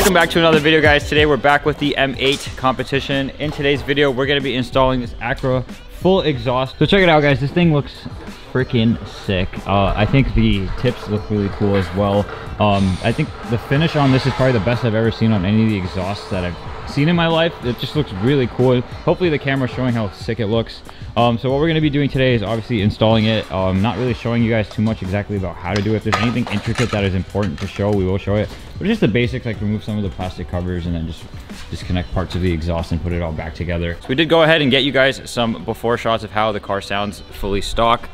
Welcome back to another video, guys. Today we're back with the M8 competition. In today's video, we're going to be installing this Acra full exhaust. So check it out, guys. This thing looks freaking sick. I think the tips look really cool as well. I think the finish on this is probably the best I've ever seen on any of the exhausts that I've seen in my life. It just looks really cool. Hopefully the camera's showing how sick it looks. So what we're going to be doing today is obviously installing it. Not really showing you guys too much exactly about how to do it. If there's anything intricate that is important to show, we will show it. But just the basics, like remove some of the plastic covers and then just disconnect parts of the exhaust and put it all back together. So we did go ahead and get you guys some before shots of how the car sounds fully stock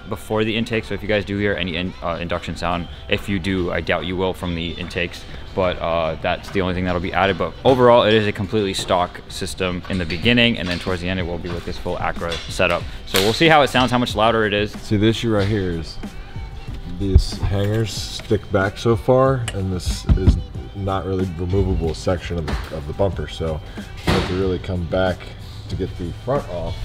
before the intake. So if you guys do hear any induction sound, if you do, I doubt you will from the intakes, but that's the only thing that'll be added. But overall, it is a completely stock system in the beginning, and then towards the end, it will be with this full Acra setup. So we'll see how it sounds, how much louder it is. See, the issue right here is these hangers stick back so far, and this is not really removable section of the bumper. So you have to really come back to get the front off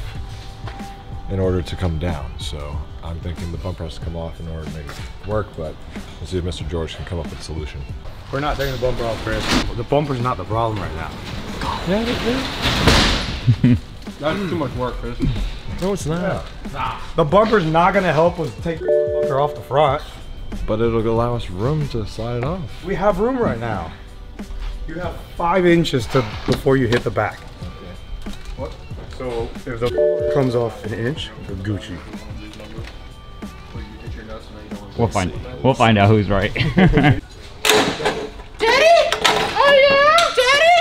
in order to come down. So I'm thinking the bumper has to come off in order to make it work, but let's see if Mr. George can come up with a solution. We're not taking the bumper off, Chris. The bumper's not the problem right now. Yeah, it is. That's too much work, Chris. No, it's not. Yeah. The bumper's not gonna help us take the bumper off the front. But it'll allow us room to slide it off. We have room right now. You have 5 inches before you hit the back. Okay. What? So if the bumper comes off an inch, we're Gucci. We'll find out who's right. Daddy! Oh yeah, Daddy!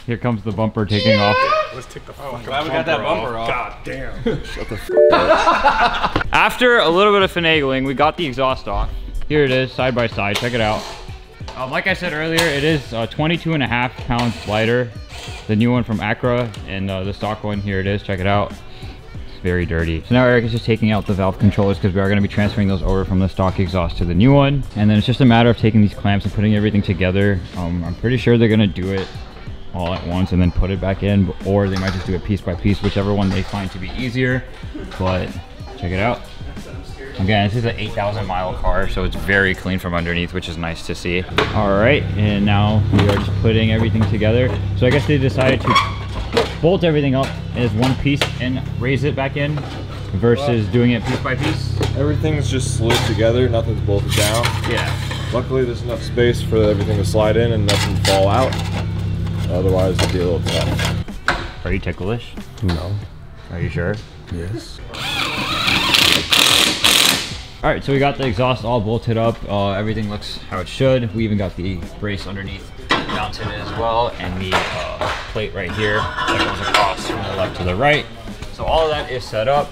Here comes the bumper taking off. Let's take the fucking glad we got that bumper off. God damn. Shut the f up. After a little bit of finagling, we got the exhaust off. Here it is, side by side. Check it out. Like I said earlier, it is 22.5 pounds lighter. The new one from Acra, and the stock one, here it is. Check it out. It's very dirty. So now Eric is just taking out the valve controllers because we are going to be transferring those over from the stock exhaust to the new one. And then it's just a matter of taking these clamps and putting everything together. I'm pretty sure they're going to do it all at once and then put it back in, or they might just do it piece by piece, whichever one they find to be easier. But check it out. Again, this is an 8,000 mile car, so it's very clean from underneath, which is nice to see. All right, and now we are just putting everything together. So I guess they decided to bolt everything up as one piece and raise it back in versus doing it piece by piece. Everything's just slid together, nothing's bolted down. Yeah. Luckily there's enough space for everything to slide in and nothing to fall out. Otherwise it'd be a little tough. Are you ticklish? No. Are you sure? Yes. All right, so we got the exhaust all bolted up. Everything looks how it should. We even got the brace underneath mounted as well, and the plate right here that goes across from the left to the right. So all of that is set up.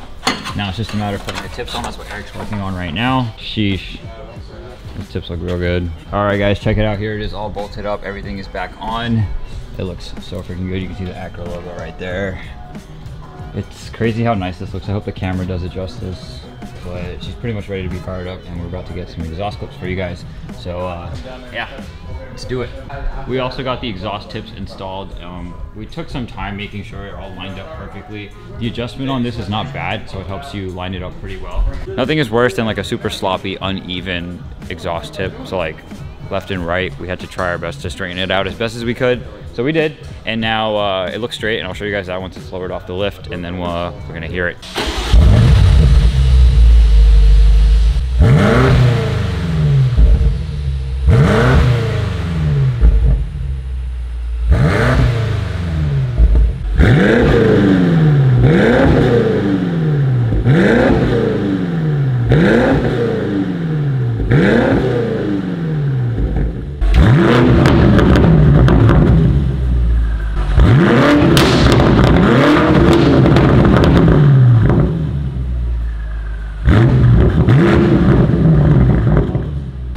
Now it's just a matter of putting the tips on. That's what Eric's working on right now. Sheesh. These tips look real good. All right, guys, check it out. Here it is all bolted up. Everything is back on. It looks so freaking good. You can see the Acra logo right there. It's crazy how nice this looks. I hope the camera does it justice. But she's pretty much ready to be fired up, and we're about to get some exhaust clips for you guys. So yeah, let's do it. We also got the exhaust tips installed. We took some time making sure it all lined up perfectly. The adjustment on this is not bad, so it helps you line it up pretty well. Nothing is worse than like a super sloppy, uneven exhaust tip. So like left and right, we had to try our best to straighten it out as best as we could. So we did, and now it looks straight, and I'll show you guys that once it's lowered off the lift, and then we're gonna hear it.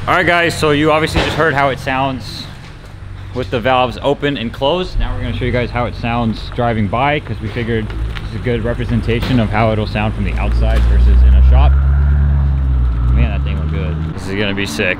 All right, guys, so you obviously just heard how it sounds with the valves open and closed. Now we're going to show you guys how it sounds driving by, because we figured it's a good representation of how it'll sound from the outside versus in a shop. Man, that thing looked good. This is going to be sick.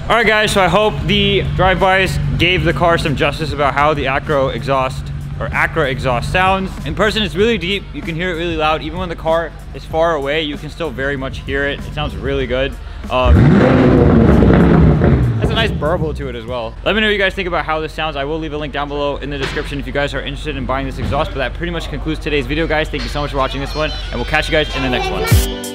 All right, guys, so I hope the drive-bys gave the car some justice about how the Acra exhaust or Acra exhaust sounds. In person, it's really deep. You can hear it really loud. Even when the car is far away, you can still very much hear it. It sounds really good. Has a nice burble to it as well. Let me know what you guys think about how this sounds. I will leave a link down below in the description if you guys are interested in buying this exhaust. But that pretty much concludes today's video, guys. Thank you so much for watching this one, and we'll catch you guys in the next one.